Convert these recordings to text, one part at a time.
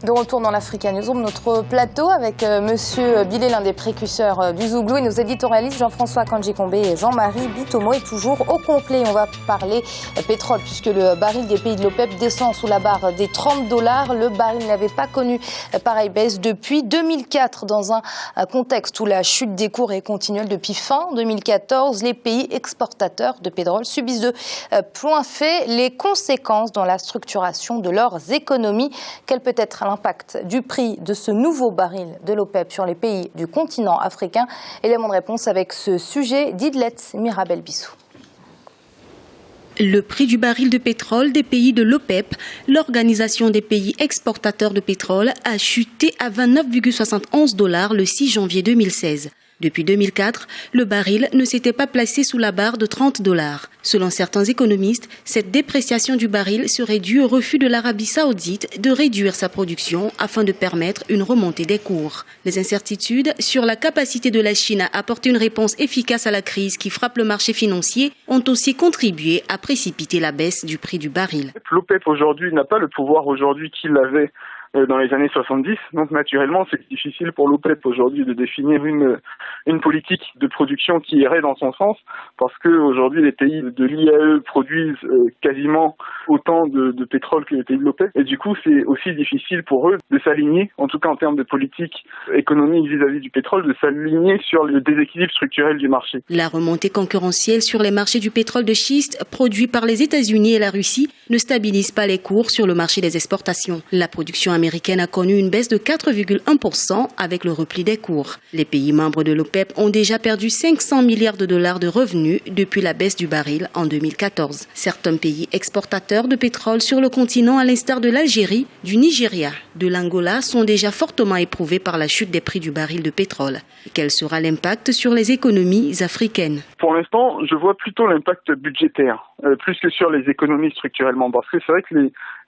De retour dans l'Africa Newsroom, notre plateau avec Monsieur Bilé, l'un des précurseurs du Zouglou, et nos éditorialistes Jean-François Kandji-Kombe et Jean-Marie Bitomo est toujours au complet. On va parler pétrole puisque le baril des pays de l'OPEP descend sous la barre des $30. Le baril n'avait pas connu pareille baisse depuis 2004 dans un contexte où la chute des cours est continuelle depuis fin 2014. Les pays exportateurs de pétrole subissent de plein fait les conséquences dans la structuration de leurs économies. Quel peut être l'impact du prix de ce nouveau baril de l'OPEP sur les pays du continent africain? Élément de réponse avec ce sujet d'Idlet Mirabel Bissou. Le prix du baril de pétrole des pays de l'OPEP, l'organisation des pays exportateurs de pétrole, a chuté à $29,71 le 6 janvier 2016. Depuis 2004, le baril ne s'était pas placé sous la barre de $30. Selon certains économistes, cette dépréciation du baril serait due au refus de l'Arabie saoudite de réduire sa production afin de permettre une remontée des cours. Les incertitudes sur la capacité de la Chine à apporter une réponse efficace à la crise qui frappe le marché financier ont aussi contribué à précipiter la baisse du prix du baril. L'OPEP aujourd'hui n'a pas le pouvoir aujourd'hui qu'il avait dans les années 70. Donc naturellement, c'est difficile pour l'OPEP aujourd'hui de définir une politique de production qui irait dans son sens, parce que aujourd'hui les pays de l'IAE produisent quasiment autant de pétrole que les pays de l'OPEP. Et du coup, c'est aussi difficile pour eux de s'aligner, en tout cas en termes de politique économique vis-à-vis du pétrole, de s'aligner sur le déséquilibre structurel du marché. La remontée concurrentielle sur les marchés du pétrole de schiste produit par les États-Unis et la Russie ne stabilise pas les cours sur le marché des exportations. La production américaine a connu une baisse de 4,1% avec le repli des cours. Les pays membres de l'OPEP ont déjà perdu $500 milliards de revenus depuis la baisse du baril en 2014. Certains pays exportateurs de pétrole sur le continent, à l'instar de l'Algérie, du Nigeria, de l'Angola, sont déjà fortement éprouvés par la chute des prix du baril de pétrole. Quel sera l'impact sur les économies africaines? Pour l'instant, je vois plutôt l'impact budgétaire, plus que sur les économies structurellement, parce que c'est vrai que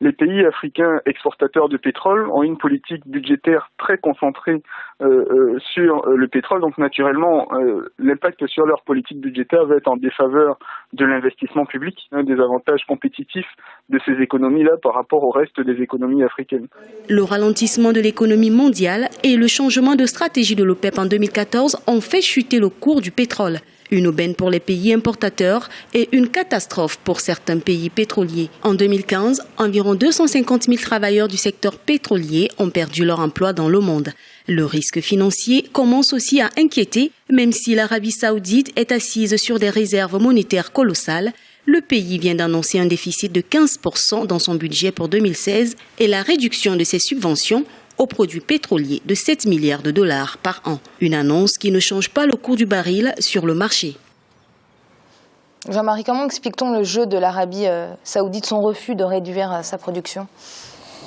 les pays africains exportateurs de pétrole ont une politique budgétaire très concentrée sur le pétrole. Donc naturellement, l'impact sur leur politique budgétaire va être en défaveur de l'investissement public, un des avantages compétitifs de ces économies-là par rapport au reste des économies africaines. Le ralentissement de l'économie mondiale et le changement de stratégie de l'OPEP en 2014 ont fait chuter le cours du pétrole. Une aubaine pour les pays importateurs et une catastrophe pour certains pays pétroliers. En 2015, environ 250 000 travailleurs du secteur pétrolier ont perdu leur emploi dans le monde. Le risque financier commence aussi à inquiéter, même si l'Arabie saoudite est assise sur des réserves monétaires colossales. Le pays vient d'annoncer un déficit de 15% dans son budget pour 2016 et la réduction de ses subventions aux produits pétroliers de $7 milliards par an. Une annonce qui ne change pas le cours du baril sur le marché. Jean-Marie, comment explique-t-on le jeu de l'Arabie saoudite, son refus de réduire sa production?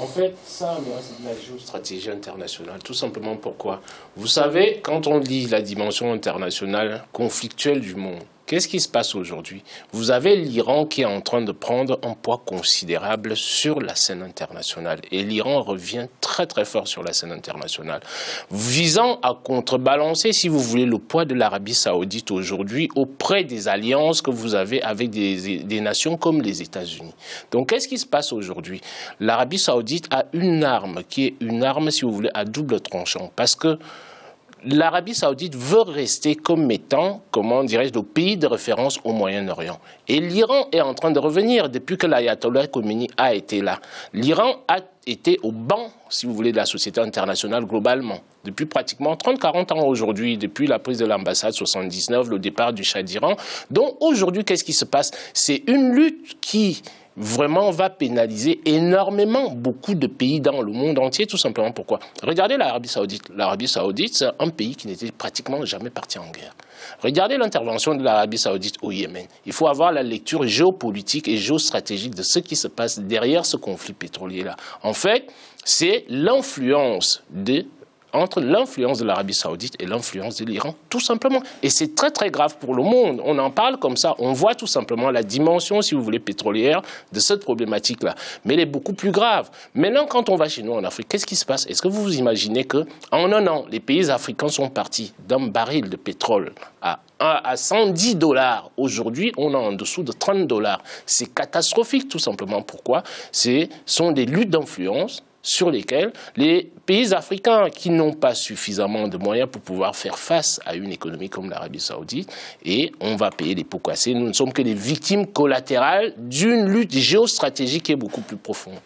En fait, ça, c'est de la géostratégie internationale. Tout simplement pourquoi? Vous savez, quand on lit la dimension internationale conflictuelle du monde, qu'est-ce qui se passe aujourd'hui? Vous avez l'Iran qui est en train de prendre un poids considérable sur la scène internationale. Et l'Iran revient très très fort sur la scène internationale, visant à contrebalancer, si vous voulez, le poids de l'Arabie saoudite aujourd'hui auprès des alliances que vous avez avec des nations comme les États-Unis. Donc qu'est-ce qui se passe aujourd'hui? L'Arabie saoudite a une arme qui est une arme, si vous voulez, à double tranchant. Parce que l'Arabie saoudite veut rester comme étant, comment dirais-je, le pays de référence au Moyen-Orient. Et l'Iran est en train de revenir depuis que l'ayatollah Khomeini a été là. l'Iran a été au banc, si vous voulez, de la société internationale globalement. Depuis pratiquement 30-40 ans aujourd'hui, depuis la prise de l'ambassade 79, le départ du Shah d'Iran. Donc aujourd'hui, qu'est-ce qui se passe? C'est une lutte qui vraiment va pénaliser énormément beaucoup de pays dans le monde entier, tout simplement. Pourquoi? Regardez l'Arabie saoudite. L'Arabie saoudite, c'est un pays qui n'était pratiquement jamais parti en guerre. Regardez l'intervention de l'Arabie saoudite au Yémen. Il faut avoir la lecture géopolitique et géostratégique de ce qui se passe derrière ce conflit pétrolier-là. En fait, c'est l'influence entre l'influence de l'Arabie saoudite et l'influence de l'Iran, tout simplement. Et c'est très très grave pour le monde. On en parle comme ça, on voit tout simplement la dimension, si vous voulez, pétrolière de cette problématique-là. Mais elle est beaucoup plus grave. Maintenant, quand on va chez nous en Afrique, qu'est-ce qui se passe? Est-ce que vous vous imaginez qu'en un an, les pays africains sont partis d'un baril de pétrole à $110. Aujourd'hui, on est en dessous de $30. C'est catastrophique, tout simplement. Pourquoi? Ce sont des luttes d'influence sur lesquels les pays africains qui n'ont pas suffisamment de moyens pour pouvoir faire face à une économie comme l'Arabie Saoudite, et on va payer les pots cassés. Nous ne sommes que les victimes collatérales d'une lutte géostratégique qui est beaucoup plus profonde.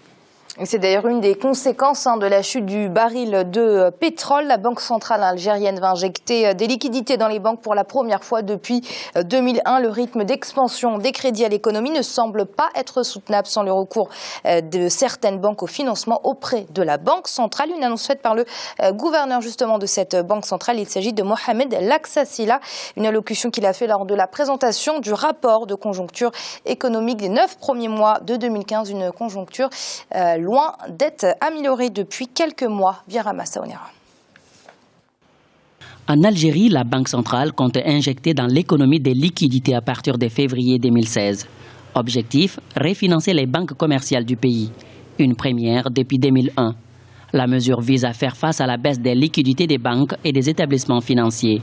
C'est d'ailleurs une des conséquences de la chute du baril de pétrole. La Banque centrale algérienne va injecter des liquidités dans les banques pour la première fois depuis 2001. Le rythme d'expansion des crédits à l'économie ne semble pas être soutenable sans le recours de certaines banques au financement auprès de la Banque centrale. Une annonce faite par le gouverneur justement de cette Banque centrale. Il s'agit de Mohamed Laksasila. Une allocution qu'il a fait lors de la présentation du rapport de conjoncture économique des 9 premiers mois de 2015. Une conjoncture loin d'être améliorée depuis quelques mois. Birama Saonera. En Algérie, la Banque centrale compte injecter dans l'économie des liquidités à partir de février 2016. Objectif, refinancer les banques commerciales du pays. Une première depuis 2001. La mesure vise à faire face à la baisse des liquidités des banques et des établissements financiers.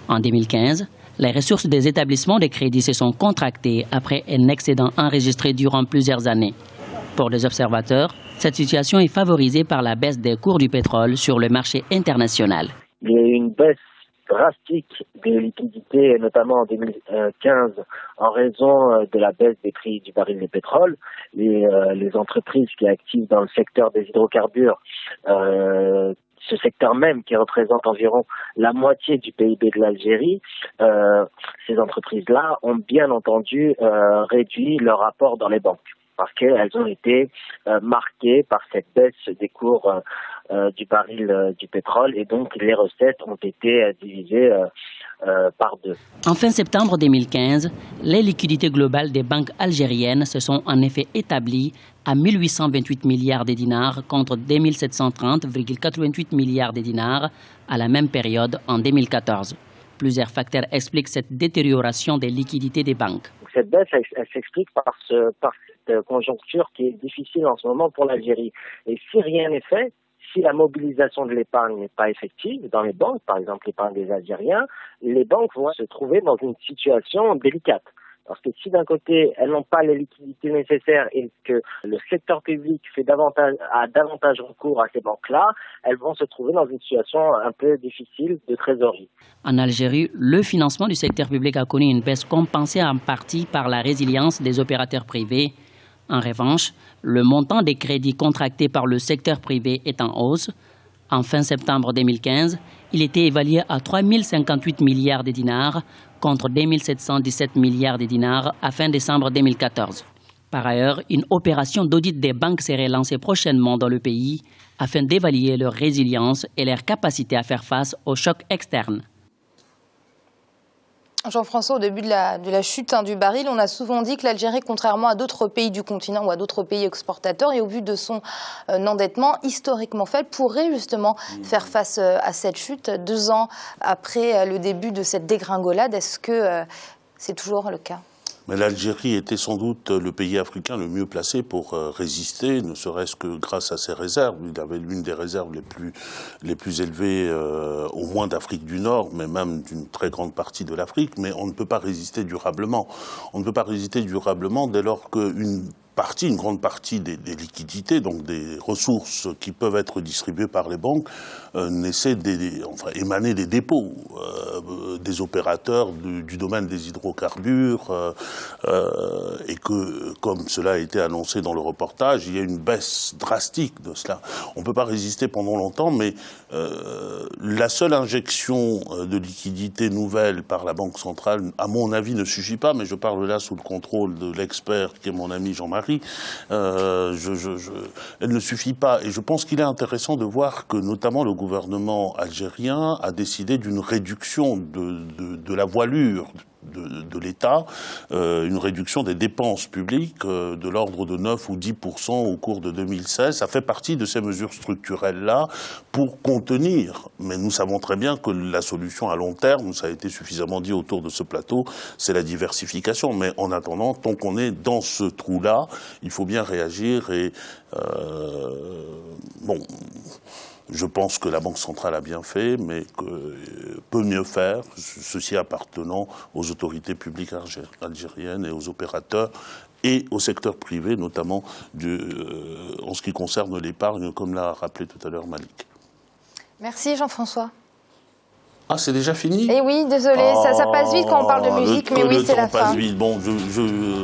En 2015, les ressources des établissements de crédit se sont contractées après un excédent enregistré durant plusieurs années. Pour les observateurs, cette situation est favorisée par la baisse des cours du pétrole sur le marché international. Il y a eu une baisse drastique des liquidités, notamment en 2015, en raison de la baisse des prix du baril de pétrole. Les entreprises qui sont actives dans le secteur des hydrocarbures, ce secteur même qui représente environ la moitié du PIB de l'Algérie, ces entreprises-là ont bien entendu réduit leur apport dans les banques, parce qu'elles ont été marquées par cette baisse des cours du baril du pétrole, et donc les recettes ont été divisées par deux. En fin septembre 2015, les liquidités globales des banques algériennes se sont en effet établies à 1828 milliards de dinars contre 2730,88 milliards de dinars à la même période en 2014. Plusieurs facteurs expliquent cette détérioration des liquidités des banques. Cette baisse, elle s'explique par cette conjoncture qui est difficile en ce moment pour l'Algérie. Et si rien n'est fait, si la mobilisation de l'épargne n'est pas effective dans les banques, par exemple l'épargne des Algériens, les banques vont se trouver dans une situation délicate. Parce que si d'un côté, elles n'ont pas les liquidités nécessaires et que le secteur public a davantage recours à ces banques-là, elles vont se trouver dans une situation un peu difficile de trésorerie. En Algérie, le financement du secteur public a connu une baisse compensée en partie par la résilience des opérateurs privés. En revanche, le montant des crédits contractés par le secteur privé est en hausse. En fin septembre 2015, il était évalué à 3 058 milliards de dinars contre 2 717 milliards de dinars à fin décembre 2014. Par ailleurs, une opération d'audit des banques serait lancée prochainement dans le pays afin d'évaluer leur résilience et leur capacité à faire face aux chocs externes. Jean-François, au début de la chute du baril, on a souvent dit que l'Algérie, contrairement à d'autres pays du continent ou à d'autres pays exportateurs, et au vu de son endettement historiquement faible, pourrait justement faire face à cette chute 2 ans après le début de cette dégringolade. Est-ce que c'est toujours le cas ? Mais l'Algérie était sans doute le pays africain le mieux placé pour résister, ne serait-ce que grâce à ses réserves. Il avait l'une des réserves les plus élevées, au moins d'Afrique du Nord, mais même d'une très grande partie de l'Afrique. Mais on ne peut pas résister durablement. On ne peut pas résister durablement dès lors qu'une grande partie des liquidités, donc des ressources qui peuvent être distribuées par les banques, émaner des dépôts des opérateurs du domaine des hydrocarbures, et que, comme cela a été annoncé dans le reportage, il y a une baisse drastique de cela. On ne peut pas résister pendant longtemps, mais la seule injection de liquidités nouvelles par la Banque centrale, à mon avis, ne suffit pas, mais je parle là sous le contrôle de l'expert qui est mon ami Jean-Marie. Elle ne suffit pas, et je pense qu'il est intéressant de voir que notamment le gouvernement algérien a décidé d'une réduction de la voilure de l'État, une réduction des dépenses publiques de l'ordre de 9 ou 10% au cours de 2016. Ça fait partie de ces mesures structurelles-là pour contenir. Mais nous savons très bien que la solution à long terme, ça a été suffisamment dit autour de ce plateau, c'est la diversification. Mais en attendant, tant qu'on est dans ce trou-là, il faut bien réagir et Je pense que la Banque centrale a bien fait, mais que peut mieux faire, ceci appartenant aux autorités publiques algériennes et aux opérateurs et au secteur privé, notamment en ce qui concerne l'épargne, comme l'a rappelé tout à l'heure Malik. Merci Jean-François. Ah, c'est déjà fini? Eh oui, désolé, ça passe vite quand on parle de musique, mais oui, c'est la fin. Passe vite. Bon,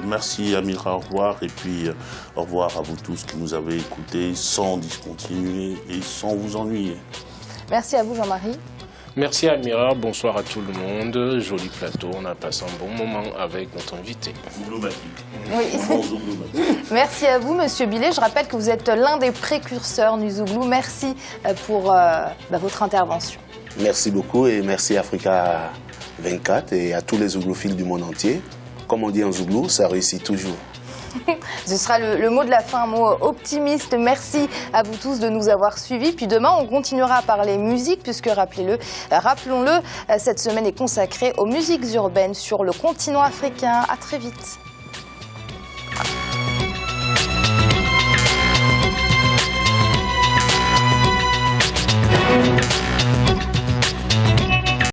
merci Amira, au revoir, et puis au revoir à vous tous qui nous avez écoutés sans discontinuer et sans vous ennuyer. Merci à vous Jean-Marie. Merci Amira, bonsoir à tout le monde, joli plateau, on a passé un bon moment avec notre invité. Oui. Merci à vous Monsieur Billet, je rappelle que vous êtes l'un des précurseurs du Zouglou, merci pour votre intervention. Merci beaucoup et merci Africa 24 et à tous les zouglouphiles du monde entier. Comme on dit en zouglou, ça réussit toujours. Ce sera le mot de la fin, un mot optimiste. Merci à vous tous de nous avoir suivis. Puis demain, on continuera à parler musique, puisque rappelons-le, cette semaine est consacrée aux musiques urbaines sur le continent africain. À très vite.